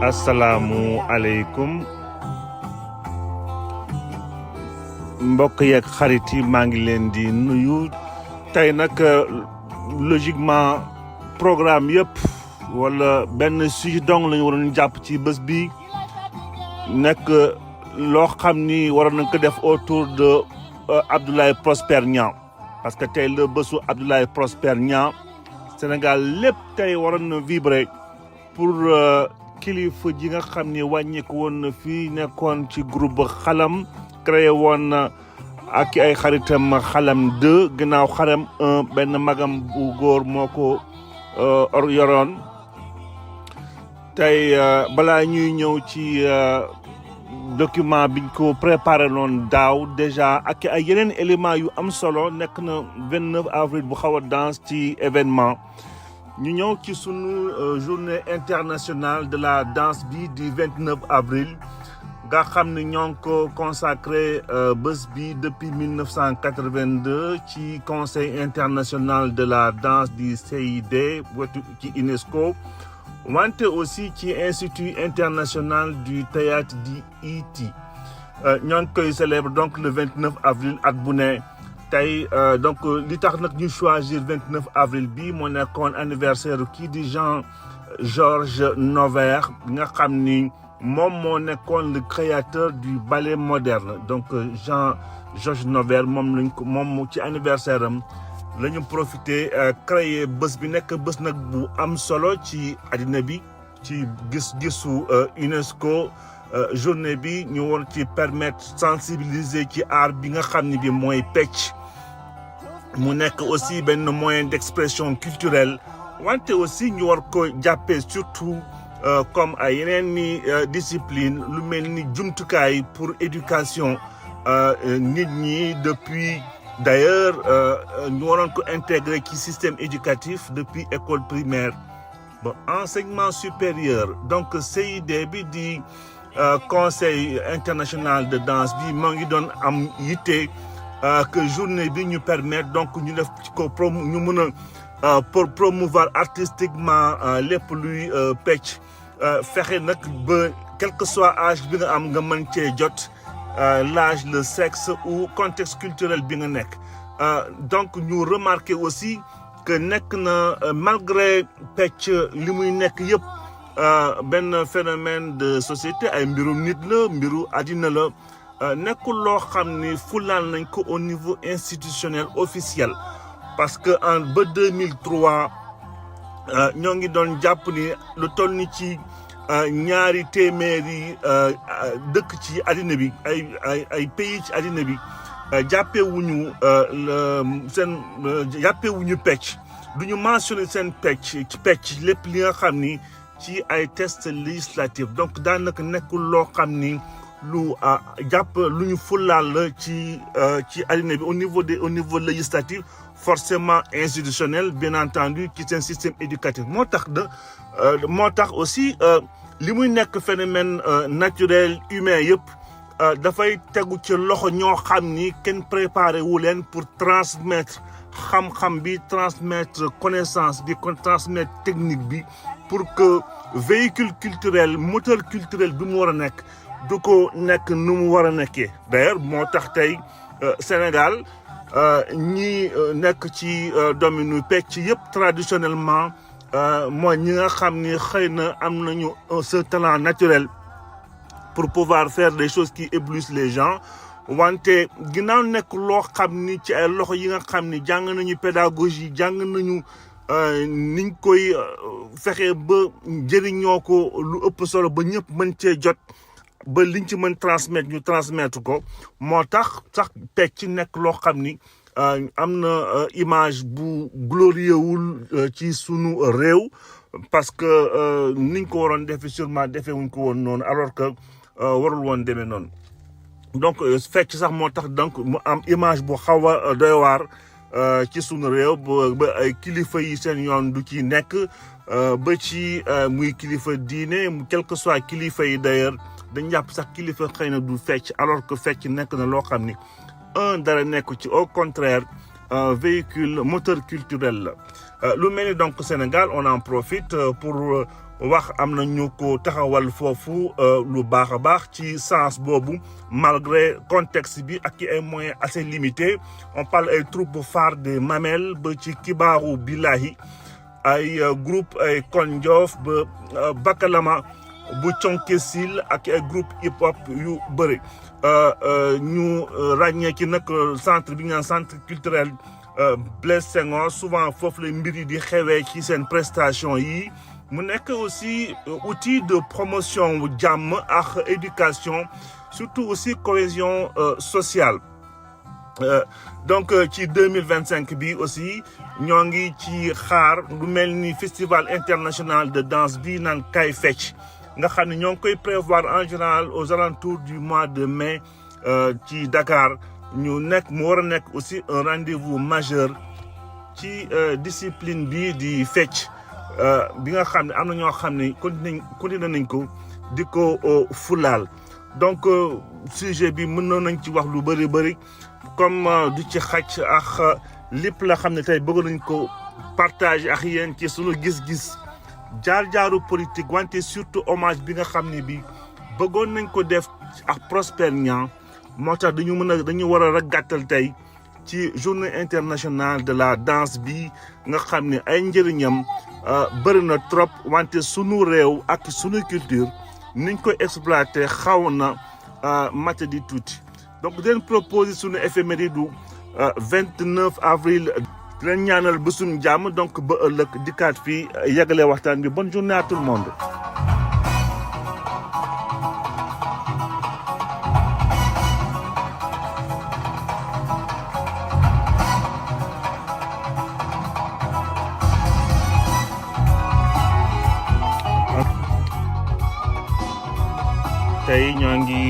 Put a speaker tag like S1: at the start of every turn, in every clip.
S1: asalaamu aleykum mbokk yeeg xarit yi maa ngi leen di nuyu tey nag logiquement programme yëpp wala benn sujet dong lañu waroon jàpp ci bés bi nekk loo xam ni waroon nañ ko def autour de Abdoulaye Prosper Niang parce que tey la bésu Abdoulaye Prosper Niang Sénégal lépp tey waroon na vibrer pour kilifa ji nga xam ni wàññeeku woon na fii nekkoon ci groupe xalam créé woon ak ay xaritam xalam 2 ginnaaw xalam 1 benn magam bu góor moo ko yoroon tey balaa ñuy ñëw ci document biñ ko préparé loon daaw déjà ak ay yeneen éléments yu am solo nekk na 29 avril bu xaw a danse ci événement ñu ñëw ci sunu journée internationale de la danse bi du 29 avril nga xam ne ñoo ngi ko consacré bés bi depuis 1982 ci conseil international de la danse du CID wetu ci UNESCO wante aussi ci institut international du théâtre di IT ñoo ngi koy célèbre donc le 29 avril at bu ne tey donc li tax nag ñu choisir 29 avril bi moo nekkoon anniversaire kii di Jean-Georges Noverre nga xam ni moom moo nekkoon le créateur du ballet moderne donc Jean-Georges Noverre moom lañ ko moom ci anniversaire am la ñu profité créer bés bi nekk bés nag bu am solo ci àddina bi ci gis-gisu UNESCO journée bi ñu war ci permettre sensibiliser ci art bi nga xam ni bi mooy pecc mu nekk aussi benn moyen d'expression culturelle wante aussi ñu war ko jàppee surtout comme ay yeneen ni discipline lu mel ni jumtukaay pour éducation nit ñi depuis d'ailleurs ñu waroon ko intégrer ci système éducatif depuis école primaire ba enseignement supérieur donc CID bi di conseil international de danse bi moo ngi doon am yitte que journée bi ñu permettre donc ñu def ko ñu mën a pour promouvoir artistiquement lépp luy pecc fexe nag ba quel que soit âge bi nga am nga mën cee jot l'âge le sexe ou contexte culturel bi nga nekk donc ñu remarquer aussi que nekk na malgré pecc li muy nekk yëpp benn phénomène de société ay mbirum nit la mbiru àddina la nekkul loo xam ni fulaal nañ ko au niveau institutionnel officiel parce que en ba 2003 ñoo ngi doon jàpp ni lu toll ni ci ñaari téeméeri dëkk ci àddina bi ay pays ci àddina bi jàppewuñu jàppewuñu pecc du ñu mentionné seen pecc lépp li nga xam ni ci ay tests législatifs donc daanaka nekkul loo xam ni lu jàpp lu ñu fulaal la ci àddina bi au niveau législatif forcément institutionnel bien entendu ci seen système éducatif moo tax aussi li muy nekk phénomène naturel humain yëpp dafay tegu ci loxo ñoo xam ni kenn préparé wu leen pour transmettre xam-xam bi transmettre connaissance bi transmettre technique bi pour que véhicule culturel moteur culturel bi mu war a nekk du ko nekk nu mu war a nekkee d'ailleurs moo tax tey Sénégal ñi nekk ci domaine pecc yëpp traditionnellement mooy ñi nga xam ni xëy na am nañu ce talent naturel pour pouvoir faire des choses qui éblouissent les gens wante ginnaaw nekk loo xam ni ci ay loxo yi nga xam ni jàng nañu pédagogie jàng nañu niñ koy fexe ba jëriñoo ko lu ëpp solo ba ñëpp mën cee jot ba liñ ci mën transmettre ñu transmettre ko moo tax sax pecc nekk loo xam ni am na image bu glorieux wul ci sunu réew parce que niñ ko waroon defee sûrement defee wuñ ko woon noonu alors que warul woon demee noonu donc fecc sax moo tax donc mu am image bu xaw a doy waar ci sunu réew ba ay kilifa yi seen yoon du ci nekk ba ci muy kilifa diine quel que soit kilifa yi d'ailleurs dañ jàpp sax kilifa xëy na du fecc alors que fecc nekk na loo xam ni dara nekk ci au contraire véhicule moteur culturel la lu mel ni donc Sénégal on en profite pour wax am na ñu ko taxawal foofu lu baax a baax ci sens boobu malgré contexte bi ak ay moyens assez limités on parle ay troupes phares des Mamelles ba ci Kibaaru Billahi ay groupe ay Konjoof ba Bakalama bu Thionkesil ak ay groupe hip hop yu bëri ñu ràññee ci nag centre bi ñu naan centre culturel Blaise Senghor souvent foofu la mbir yi di xewee ci seen prestation yi mu nekk aussi outil de promotion wu jàmm ak éducation surtout aussi cohésion sociale donc ci 2025 bi aussi ñoo ngi ci xaar lu mel ni festival international de danse bi naan Kay Fecc nga xam ne ñoo ngi koy prévoir en général aux alentours du mois de mai ci Dakar ñu nekk mu war a nekk aussi un rendez-vous majeur ci discipline bi di fecc bi nga xam ne am na ñoo xam ne continué nañ ko di ko fulaal donc sujet bi mënoon nañ ci wax lu bëri comme du ci xaj ak lépp la xam ne tey bëgg nañ ko partager ak yéen ci sunu gis-gis jaar-jaaru politique wante surtout hommage bi nga xam ne bi bëggoon nañ ko def ak Prosper Niang moo tax dañu war a gàttal tey ci journée internationale de la danse bi nga xam ne ay njëriñam bëri na trop wante sunu réew ak sunu culture niñ ko exploité xaw na mat di tuuti donc di leen proposer sunu éphéméride du 29 avril di leen ñaanal ba suñu jàmm donc ba ëllëg dikkaat fii yeggalee waxtaan bi bonne journée à tout le monde. tey ñoo ngi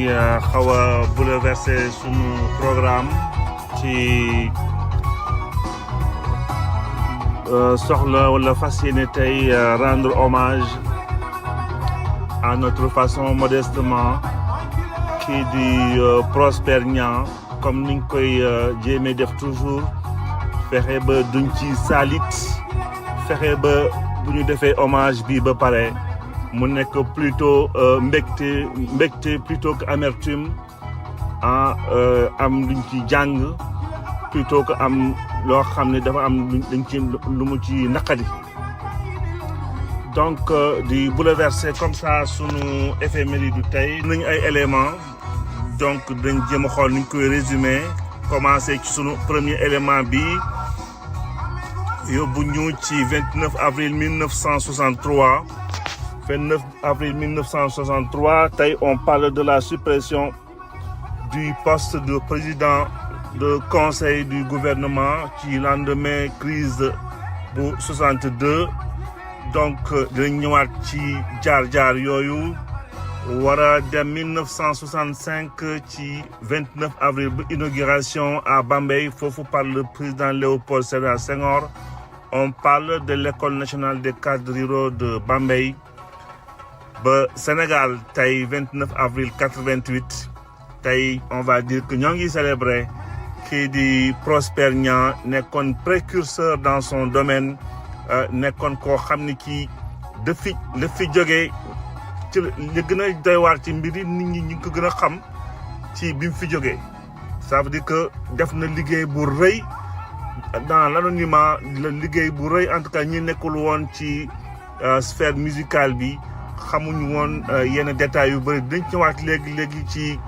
S1: xaw a bouleversé sunu programme ci soxla wala fas yéene tey rendre hommage à notre façon modestement kii di Prosper Niang comme niñ koy jéemee def toujours fexe ba duñ ci salit fexe ba bu ñu defee hommage bi ba pare mu nekk plutôt mbégte plutôt que amertume am luñ ci jàng plutôt que am loo xam ne dafa am luñ ci lu mu ci naqadi donc di bouleverser comme ça sunu éphéméride du tey nañu ay éléments donc dañ jéem a xool nuñ koy résumer commencé ci sunu premier élément bi yóbbu ñu ci 29 avril 1963 29 avril 1963 tey on parle de la suppression du poste de président de conseil du gouvernement ci lendemain crise bu 62 donc dinañ ñëwaat ci jaar-jaar yooyu war a dem 1965 ci 29 avril bu inauguration à Bambey foofu par le président Léopold Sédar Senghor on parle de l'école nationale des cadres ruraux de Bambey ba Sénégal tey 29 avril 88 tey on va dire que ñoo ngi célébrer kii di Prosper Niang nekkoon précurseur dans son domaine nekkoon koo xam ni kii daf fi jógee ci li gën a doy waar ci mbir yi nit ñi ñu ngi ko gën a xam ci bi mu fi jógee ça veut dire que def na liggéey bu rëy dans l'anonymat la liggéey bu rëy en tout cas ñi nekkul woon ci sphère musicale bi xamuñu woon yenn détails yu bëri dañ ci waat léegi ci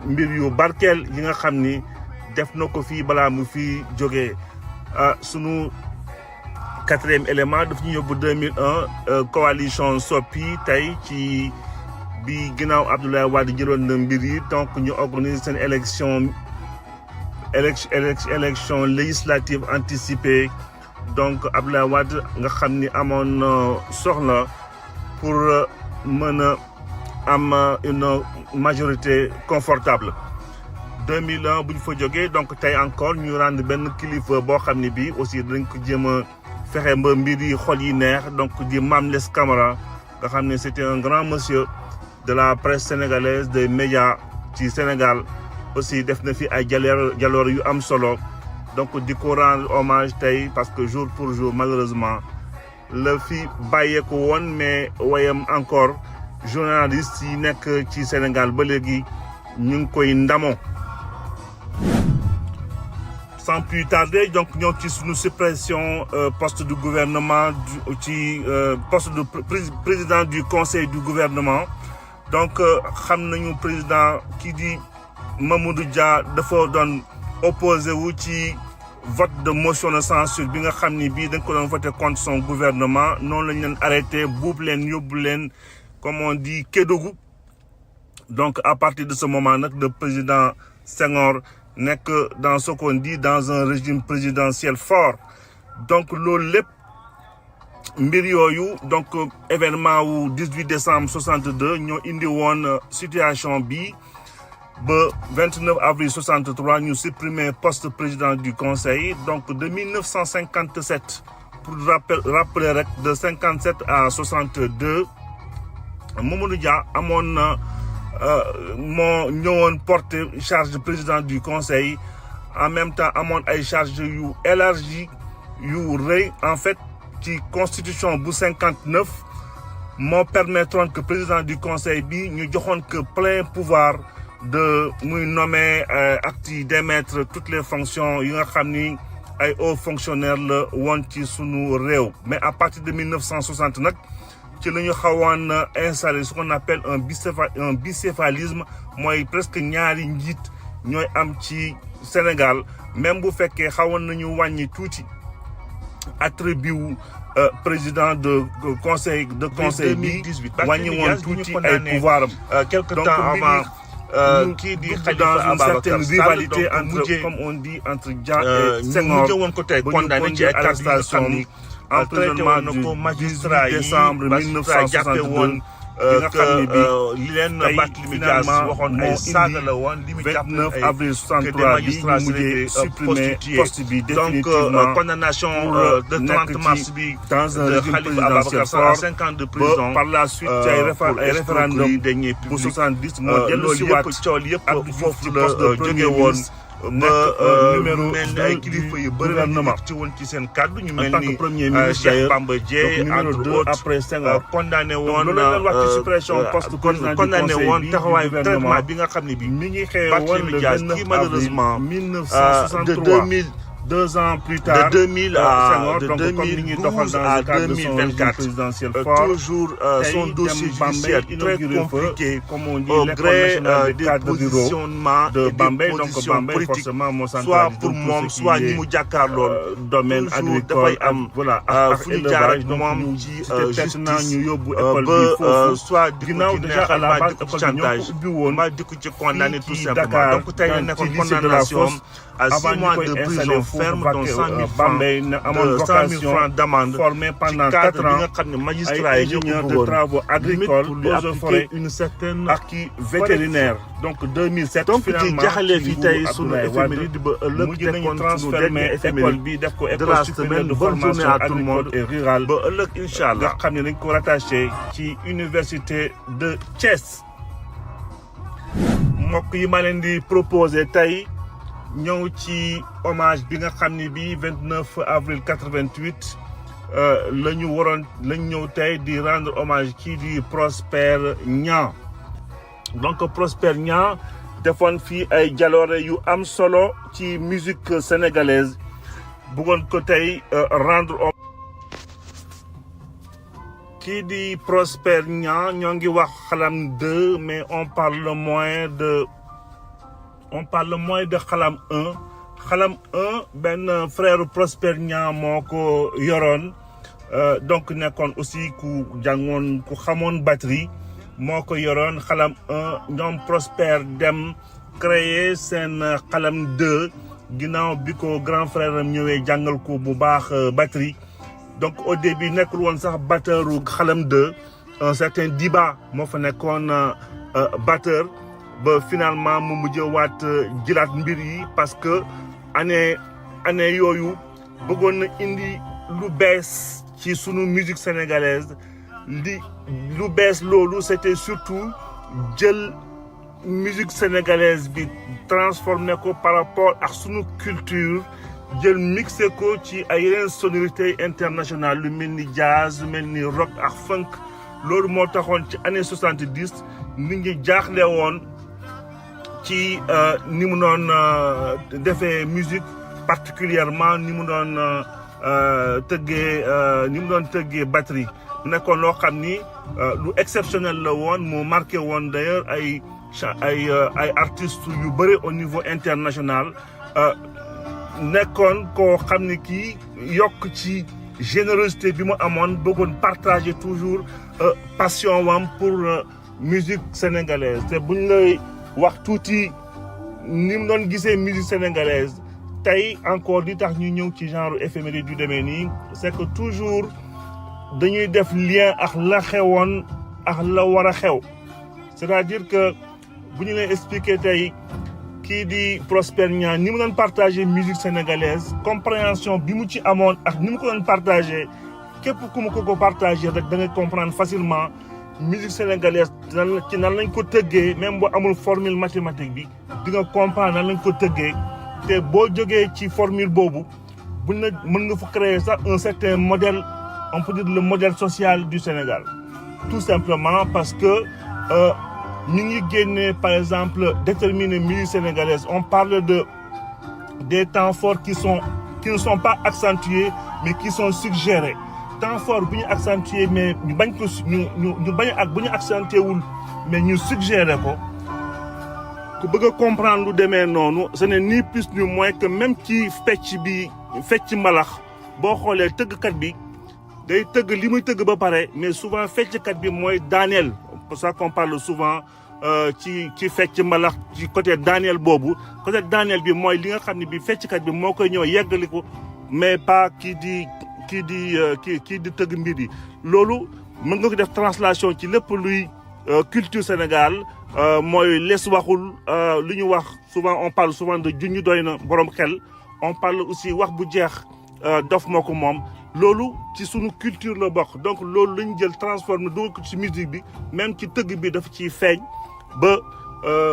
S1: mbir yu barkeel yi nga xam ni def na ko fii balaa mu fi jógee sunu quatrième élément daf ñu yóbbu 2001 coalition Soppi tey ci bi ginnaaw Abdoulaye Wade jëloon na mbir yi donc ñu organiser seen élection législative anticipée donc Abdoulaye Wade nga xam ni amoon soxla pour mën a am une majorité confortable 2001 bu ñu fa jógee donc tey encore ñu rendre benn kilifa boo xam ne bii aussi dañ ko jéem a fexe ba mbir yi xol yi neex donc di Mame Less Camara nga xam ne c'était un grand monsieur de la presse sénégalaise des médias ci Sénégal aussi def na fi ay jaloor yu am solo donc di ko rendre hommage tey parce que jour pour jour malheureusement la fi bàyyeeku woon mais wayam encore journaliste yi nekk ci Sénégal ba léegi ñu ngi koy ndamoo. Sans plus tarder donc ñoo ci suñu suppression poste du gouvernement ci poste de président du conseil du gouvernement. Donc xam nañu président kii di Mamadou Dia dafa doon opposé wu ci vote de motion de censure bi nga xam ni bii dañ ko doon voté contre son gouvernement noonu lañ leen arrêté buub leen yóbbu leen comme on dit Kédougou. Donc à partir de ce moment nag le président Senghor nekk dans ce qu'on dit dans un régime présidentiel fort. Donc loolu lépp mbir yooyu donc événement wu 18 décembre 62 ñoo indi woon situation bi ba 29 avril 63 ñu supprimer poste président du conseil. Donc de 1957 pour rappeler rek de 57 à 62 Mamadou Dia amoon na moo ñëwoon porter charge de président du conseil en même temps amoon ay charges yu élargi yu rëy en fait ci constitution bu 59 moo permettroon que président du conseil bi ñu joxoon que plein pouvoir de muy nommer ak ci démettre toutes les fonctions yi nga xam ni ay hauts fonctionnaires la woon ci sunu réew. Mais à partir de 1960 nag ci la ñu xawoon installé ce qu'on appelle un bicéphalisme mooy presque ñaari njiit ñooy am ci Sénégal même bu fekkee xawoon nañu wàññi tuuti attribut président de conseil bi wàññi woon tuuti ay pouvoir am quelque temps avant kii di Khalifa Ababacar Sall donc entre comme on dit entre Dia et Senghor ñu woon ko tey condamné ci ay arrestation emprisonnement du magistrat yi décembre 1962 nga xam ne bi li leen Barthélémy Dias waxoon ay saaga la woon li mu jàpp 29 avril 63 bi mu mujjee supprimer poste bi définitivement donc condamnation de 30 mars bi dans un régime présidentiel fort 5 ans de prison par la suite ay référendum bu 70 moo dellu si waat ak foofu la jóge woon numéro mel ni ay kilifa yu bëri na ci woon ci seen kàddu ñu mel ni premier ministre Cheikh Bamba Dièye entre autres après Senghor condamné woon condamné woon taxawaay traitement bi nga xam ne bi mi ngi xew woon le 29 avril 1963 2 ans plus tard de 2000 à 2012 à 2024 toujours son dossier judiciaire très compliqué au gré des positionnements et des positions politiques soit pour moom soit ñi mu jàkkaarlool domaine agricole dafay am voilà fu ñu jaar ak moom ci justice ba soit ginnaaw déjà à la base école chantage ma di ko ci condamné tout simplement donc tey na nekkoon condamnation à 6 mois de prison ferme dont 100 000 francs d'amende formé pendant 4 ans nga xam ne magistrat yi ñoo de travaux agricoles pour lui appliquer une certaine acquis vétérinaire. Donc 2007 donc finalement jaxalee fi tey sunu éphéméride ba ëllëg nañu transformé école bi def ko école supérieure de formation agricole et rurale ba ëllëg incha allah nga xam ne dañ ko rattaché ci université de Thiès. mbokk yi ma leen di proposé tey ñëw ci hommage bi nga xam ne bii 29 avril 88 la ñu waroon lañ ñëw tey di rendre hommage kii di Prosper Niang. Donc Prosper Niang defoon fii ay jaloore yu am solo ci musique sénégalaise bëggoon ko tey rendre hommage. Kii di Prosper Niang ñoo ngi wax Xalam 2 mais on parle moins de Xalam 1. Xalam 1 benn frère Prosper Niang moo ko yoroon donc nekkoon aussi ku jàngoon ku xamoon batterie moo ko yoroon. Xalam 1 ñoom Prosper dem créer seen Xalam 2 ginnaaw bi ko grand frère am ñëwee jàngal ko bu baax batterie. Donc au début nekkul woon sax batteuru Xalam 2 un certain Diba moo fa nekkoon batteur. ba finalement mu mujj waat jëlaat mbir yi parce que année yooyu bëggoon na indi lu bees ci sunu musique sénégalaise lu bees loolu c'était surtout jël musique sénégalaise bi transformé ko par rapport ak sunu culture jël mixé ko ci ay yeneen sonorité internationale lu mel ni jazz lu mel ni rock ak funk loolu moo taxoon ci année 70 nit ñi jaaxle woon ci ni mu doon defee musique particulièrement ni mu doon tëggee batterie mu nekkoon loo xam ni lu exceptionnel la woon mu marqué woon d'ailleurs ay artistes yu bëri au niveau international nekkoon koo xam ni kii yokk ci générosité bi mu amoon bëggoon partager toujours passion wam pour musique sénégalaise te buñ lay wax tuuti ni mu doon gisee musique sénégalaise tey encore di tax ñu ñëw ci genre éphéméride yu demee nii c'est que toujours dañuy def lien ak la xewoon ak la war a xew c'est-à-dire que bu ñu lay expliquer tey kii di Prosper Niang ni mu doon partager musique sénégalaise compréhension bi mu ci amoon ak ni mu ko doon partager képp ku mu ko partager rek da ngay comprendre facilement musique sénégalaise ci nan lañ ko tëggee même boo amul formule mathématique bi di nga comprendre nan lañ ko tëggee te boo jógee ci formule boobu buñ la mën nga fa créer sax un certain modèle on peut dire le modèle social du Sénégal tout simplement parce que ñu ngi génnee par exemple déterminer musique sénégalaise on parle des temps forts qui ne sont pas accentués mais qui sont suggérés temps fort bu ñu accentué mais ñu bañ ko ñu bañ ak bu ñu accentué wul mais ñu suggéré ko ku bëgg a comprendre lu demee noonu ce n'est ni plus ni moins que même ci fecc mbalax boo xoolee tëggkat bi day tëgg li muy tëgg ba pare mais souvent fecckat bi mooy daaneel pour ça qu'on parle souvent ci fecc mbalax ci côté daaneel boobu côté daaneel bi mooy li nga xam ne bi fecckat bi moo koy ñëw yeggali ko mais pas kii di tëgg mbir yi loolu mën nga ko def translation ci lépp luy culture Sénégal mooy les waxul lu ñu wax souvent on parle souvent de junñu doy na borom xel on parle aussi wax bu jeex dof moo ko moom loolu ci sunu culture la bokk donc loolu la ñu jël transformé dugal ko ci musique bi même ci tëgg bi dafa ciy feeñ ba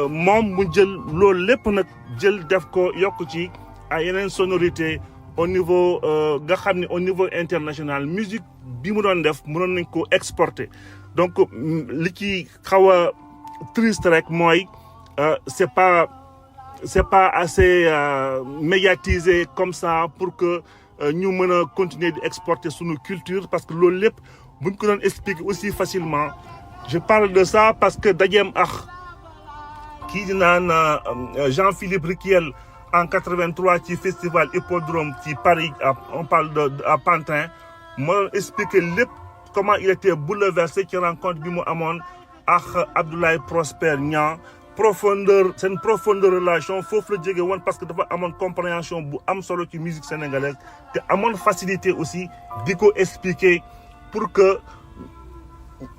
S1: moom mu jël loolu lépp nag jël def ko yokk ci ay yeneen sonorité au niveau nga xam ne au niveau international musique bi mu doon def mënoon nañ ko exporter donc li ci xaw a triste rek mooy c'est pas assez médiatisé comme ça pour que ñu mën a continuer di exporter sunu culture parce que loolu lépp buñ ko doon expliquer aussi facilement je parle de ça parce que dajeem ak kii di naan Jean-Philippe Riquiel en 83 ci festival Hippodrome ci Paris on parle à Pantin moo doon expliquer lépp comment il était bouleversé ci rencontre bi mu amoon ak Abdoulaye Prosper Niang seen profondeur relation foofu la jege woon parce que dafa amoon compréhension bu am solo ci musique sénégalaise te amoon facilité aussi di ko expliquer pour que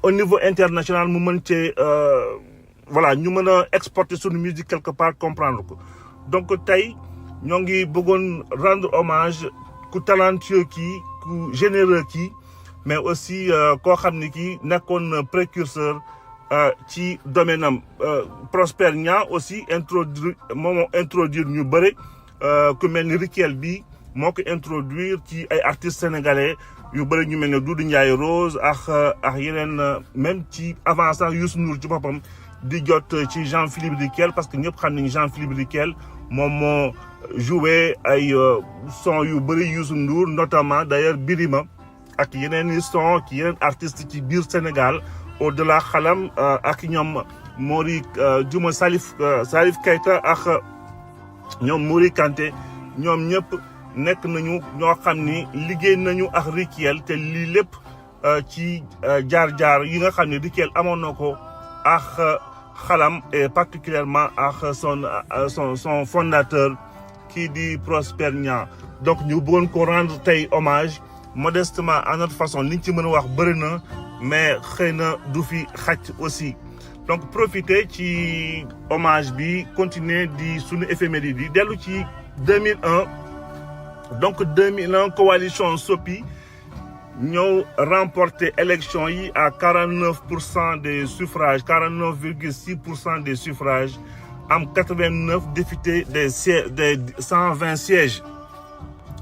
S1: au niveau international mu mën cee voilà ñu mën a exporter suñu musique quelque part comprendre ko donc tey ñoo ngi bëggoon rendre hommage ku talentueux kii ku généreux kii mais aussi koo xam ne kii nekkoon précurseur ci domaine am Prosper Niang aussi introduire ñu bëri ku mel ni Riquiel bi moo ko introduire ci ay artistes sénégalais yu bëri ñu mel ne Doudou Ndiaye Rose ak yeneen même ci avant sax Youssou Ndour ci boppam di jot ci Jean-Philippe Riquiel parce que ñëpp xam nañu Jean-Philippe Riquiel moom moo joué ay son yu bëri Youssou Ndour notamment d'ailleurs Birima ak yeneen i son ci yeneen artistes ci biir Sénégal au-delà xalam ak ñoom Mori Juma Salif Keita ak ñoom Mori Kanté ñoom ñëpp nekk nañu ñoo xam ni liggéey nañu ak Riquiel te lii lépp ci jaar-jaar yi nga xam ne Riquiel amoon na ko ak xalam et particulièrement ak son fondateur kii di Prosper Niang donc ñu bëggoon ko rendre tey hommage modestement à notre façon liñ ci mën a wax bëri na mais xëy na du fi xaj aussi donc profiter ci hommage bi continuer di sunu éphéméride yi dellu ci 2001 donc 2001 coalition Sopi ñëw remporté élection yi à 49% des suffrages 49,6% des suffrages am 89 députés des 120 sièges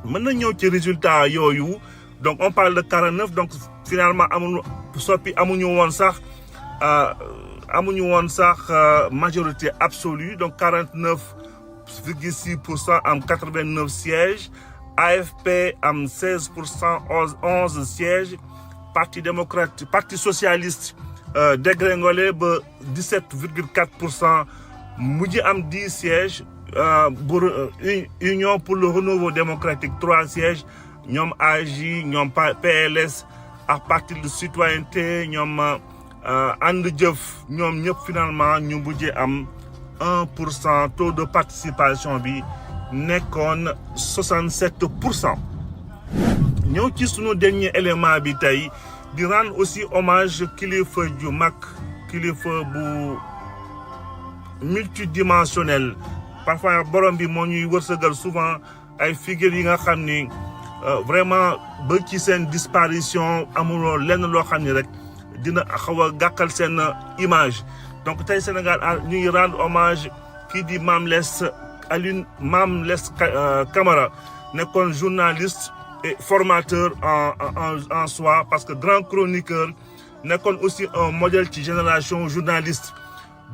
S1: mën na ñëw ci résultat yooyu donc on parle de 49 donc finalement amuñu woon sax majorité absolue donc 49,6% am 89 sièges AFP am 16% 11 sièges Parti démocrate Parti socialiste dégringolé ba 17,4% mujj am 10 sièges pour Union pour le renouveau démocratique 3 sièges ñoom AJ ñoom PLS ak Parti de citoyenneté ñoom ànd jëf ñoom ñëpp finalement ñu mujjee am 1% taux de participation bi nekkoon 67%. ñëw ci sunu dernier élément bi tey di rendre aussi hommage kilifa ju mag kilifa bu multidimensionnel parfois borom bi moo ñuy wërsëgal souvent ay figures yi nga xam ni vraiment ba ci seen disparition amuloo lenn loo xam ni rek dina xaw a gàkkal seen image donc tey Sénégal ñu ngi rendre hommage kii di Mame Less Camara nekkoon journaliste et formateur en soi parce que grand chroniqueur nekkoon aussi un modèle ci génération journaliste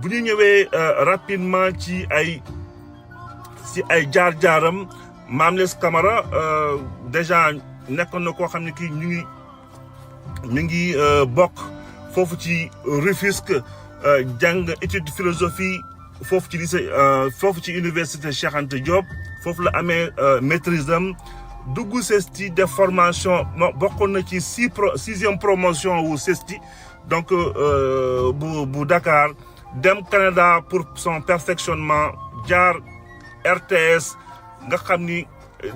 S1: bu ñu ñëwee rapidement ci ay jaar-jaaram Mame Less Camara déjà nekkoon na koo xam ne kii ñu ngi bokk foofu ci Rufisque jàng étude philosophie foofu ci lycée foofu ci université Cheikh Anta Diop foofu la amee maîtrise am dugg CESTI def formation bokkoon na ci sixième promotion wu CESTI donc bu Dakar dem Canada pour son perfectionnement jaar RTS nga xam ni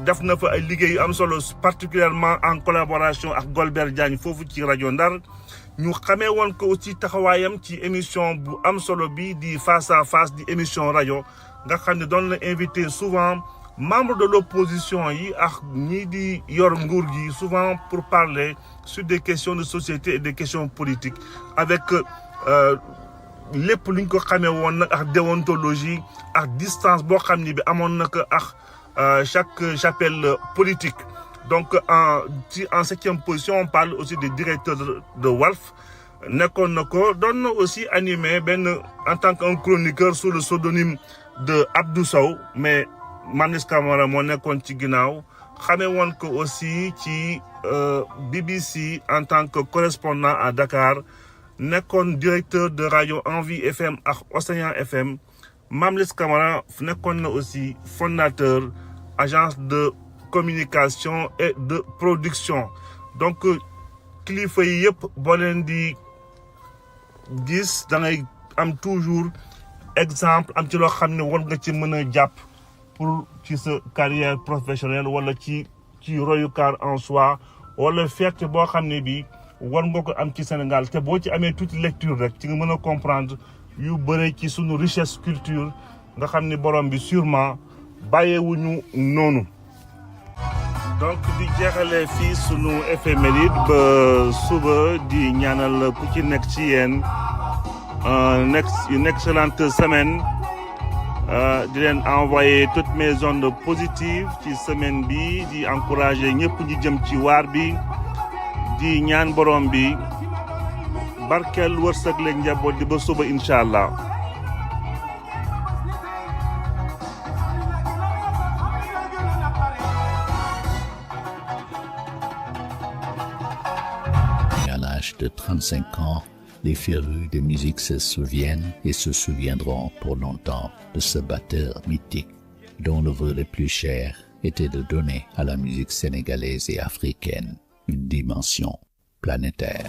S1: def na fa ay liggéey yu am solo particulièrement en collaboration ak Golbert Diagne foofu ci rajo Ndar ñu xamee woon ko aussi taxawaayam ci émission bu am solo bi di face à face di émission rajo nga xam ne doon la invité souvent membres de l'opposition yi ak ñii di yor nguur gi souvent pour parler sur des questions de société et des questions politiques avec lépp luñ ko xamee woon nag ak déontologie ak distance boo xam ni bi amoon na ko ak chaque chapelle politique donc en 7e position on parle aussi des directeurs de Walf nekkoon na ko doon na aussi animé en tant qu'un chroniqueur sous le pseudonyme de Abdou Sow mais Mame Less Camara moo nekkoon ci ginnaaw xamee woon ko aussi ci BBC en tant que correspondant à Dakar nekkoon directeur de radio Envie FM ak Océan FM Mame Less Camara nekkoon na aussi fondateur agence de communication et de production donc kilifa yi yëpp boo leen di gis da ngay am toujours exemple am ci loo xam ne war nga ci mën a jàpp pour ci sa carrière professionnelle wala ci royukaar en soi wala fierté boo xam ne bi war nga ko am ci Sénégal te boo ci amee tuuti lecture rek ci nga mën a comprendre yu bëre ci sunu richesse culture nga xam ni borom bi sûrement bàyyeewuñu noonu. donc di jeexale fii sunu éphéméride ba suba di ñaanal ku ci nekk ci yéen une excellente semaine di leen envoyer toutes mes ondes positives ci semaine bi di encourager ñëpp ñi jëm ci waar bi di ñaan borom bi barkeel wërsëg leen njaboot di ba suba incha allah.
S2: À l'âge de 35 ans, les férus de musique se souviennent et se souviendront pour longtemps de ce batteur mythique dont le vœu le plus cher était de donner à la musique sénégalaise et africaine une dimension planétaire.